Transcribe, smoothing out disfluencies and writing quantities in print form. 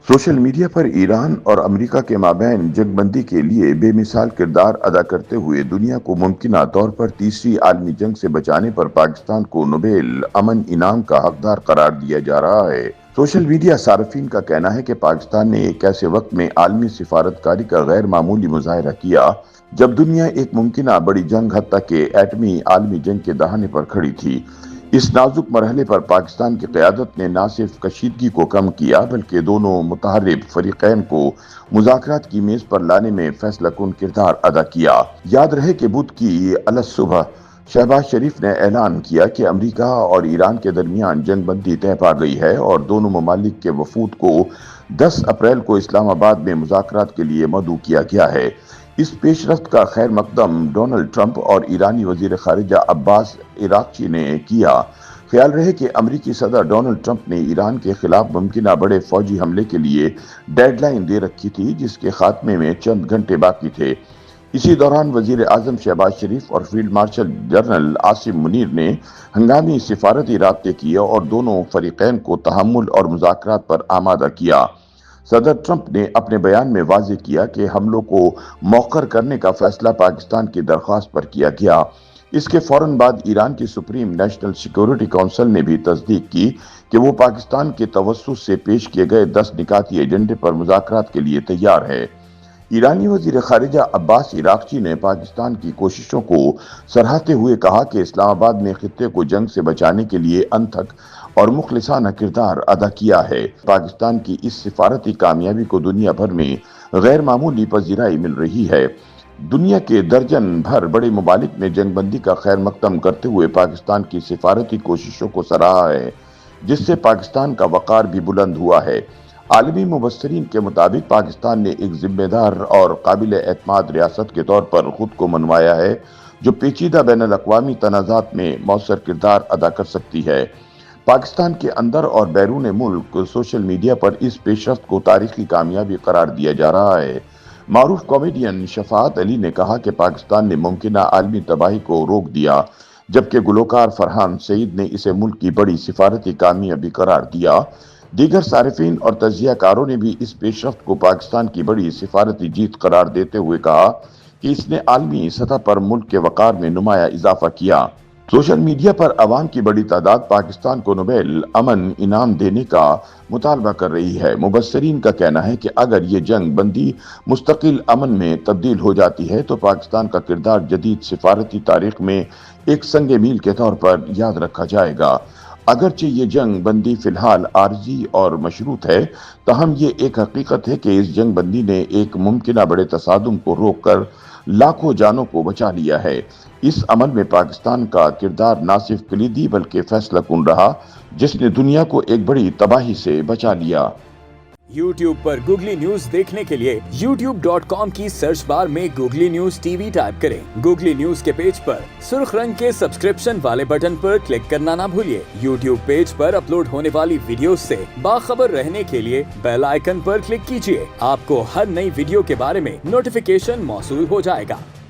Social media पर Iran और America के माबैन जंग बंदी के लिए बेमिसाल किरदार अदा करते हुए दुनिया को मुमकिना तौर पर तीसरी आलमी जंग से बचाने पर पाकिस्तान को नोबेल अमन इनाम का हकदार करार दिया जा रहा है। सोशल मीडिया सार्फिन का कहना है कि पाकिस्तान ने एक ऐसे वक्त में आलमी सिफारतकारी का गैर मामूली मुजाहरा किया जब दुनिया एक मुमकिना बड़ी जंग हत्ता के एटमी आलमी जंग के दहाने पर खड़ी थी। इस नाजुक मरहले पर पाकिस्तान की क़यादत ने न सिर्फ कशीदगी को कम किया बल्कि दोनों मुतहरिब फरीकैन को मुज़ाकरात की मेज़ पर लाने में फैसलाकुन किरदार अदा किया। याद रहे कि बुध की अलस सुबह शहबाज शरीफ ने ऐलान किया कि अमेरिका और ईरान के दरमियान जंग बंदी तय पा गई है और दोनों ममालिक के वफूद को 10 अप्रैल को इस्लामाबाद में मुज़ाकरात के लिए मदऊ किया गया है। इस पेशरफ्त का खैर मकदम डोनाल्ड ट्रंप और ईरानी वजीर खारिजा अब्बास इराक्ची ने किया। ख्याल रहे कि अमरीकी सदर डोनाल्ड ट्रंप ने ईरान के खिलाफ मुमकिना बड़े फौजी हमले के लिए डेडलाइन दे रखी थी जिसके खात्मे में चंद घंटे बाकी थे। इसी दौरान वजीर आजम शहबाज शरीफ और field marshal general Asim Munir ने हंगामी सिफारती राब्ते किए और दोनों फरीकैन को तहम्मुल और मुज़ाकरात पर आमादा किया। सदर ट्रंप ने अपने बयान में वाज़ेह किया कि हमलों को मौखर करने का फैसला पाकिस्तान की दरख्वास्त पर किया गया। इसके फौरन बाद ईरान की सुप्रीम नेशनल सिक्योरिटी काउंसिल ने भी तस्दीक की कि वो पाकिस्तान के तवस्सुस से पेश किए गए 10 निकाती एजेंडे पर मुज़ाकरात के लिए तैयार है। ईरानी वजीर खारिजा अब्बास इराक्ची ने पाकिस्तान की कोशिशों को सराहते हुए कहा कि इस्लामाबाद ने खित्ते को जंग से बचाने के लिए अनथक और मुखलिसाना किरदार अदा किया है। पाकिस्तान की इस सिफारती कामयाबी को दुनिया भर में गैर मामूली पजीराई मिल रही है। दुनिया के दर्जन भर बड़े ममालिक ने जंगबंदी का खैर मकदम करते हुए पाकिस्तान की सिफारती कोशिशों को सराहा है, जिससे पाकिस्तान का वक़ार भी बुलंद हुआ है। आलमी मुबस्सरीन के मुताबिक पाकिस्तान ने एक जिम्मेदार और काबिल एतमाद रियासत के तौर पर खुद को मनवाया है, जो पेचीदा बैनुल अक़वामी तनाज़ात में मौसर किरदार अदा कर सकती है। पाकिस्तान के अंदर और बैरून मुल्क सोशल मीडिया पर इस पेशरफ्त को तारीखी कामयाबी करार दिया जा रहा है। मारूफ कॉमेडियन शफाअत अली ने कहा कि पाकिस्तान ने मुमकिना आलमी तबाही को रोक दिया, जबकि गुलकार फरहान सईद ने इसे मुल्क की बड़ी सिफारती कामयाबी करार दिया। दीगर सारिफीन और तजियाकारों ने भी इस पेशरफ्त को पाकिस्तान की बड़ी सिफारती जीत करार देते हुए कहा कि इसने आलमी सतह पर मुल्क के वक़ार में नुमाया इजाफा किया। सोशल मीडिया पर अवाम की बड़ी तादाद पाकिस्तान को नोबेल अमन इनाम देने का मुतालबा कर रही है। मुबस्सरीन का कहना है कि अगर ये जंग बंदी मुस्तकिल अमन में तब्दील हो जाती है तो पाकिस्तान का किरदार जदीद सिफारती तारीख में एक संगे मील के तौर पर याद रखा जाएगा। अगरचे ये जंग बंदी फिलहाल आर्जी और मशरूत है, तहम ये एक हकीकत है कि इस जंग बंदी ने एक मुमकिना बड़े तसादुम को रोक कर लाखों जानों को बचा लिया है। इस अमल में पाकिस्तान का किरदार न सिर्फ कलीदी बल्कि फैसलाकुन रहा, जिसने दुनिया को एक बड़ी तबाही से बचा लिया। YouTube पर गूगली न्यूज देखने के लिए youtube.com की सर्च बार में गूगली न्यूज टीवी टाइप करें। गूगली न्यूज के पेज पर सुर्ख रंग के सब्सक्रिप्शन वाले बटन पर क्लिक करना ना भूलिए। YouTube पेज पर अपलोड होने वाली वीडियोस से बाखबर रहने के लिए बेल आइकन पर क्लिक कीजिए। आपको हर नई वीडियो के बारे में नोटिफिकेशन मौसूल हो जाएगा।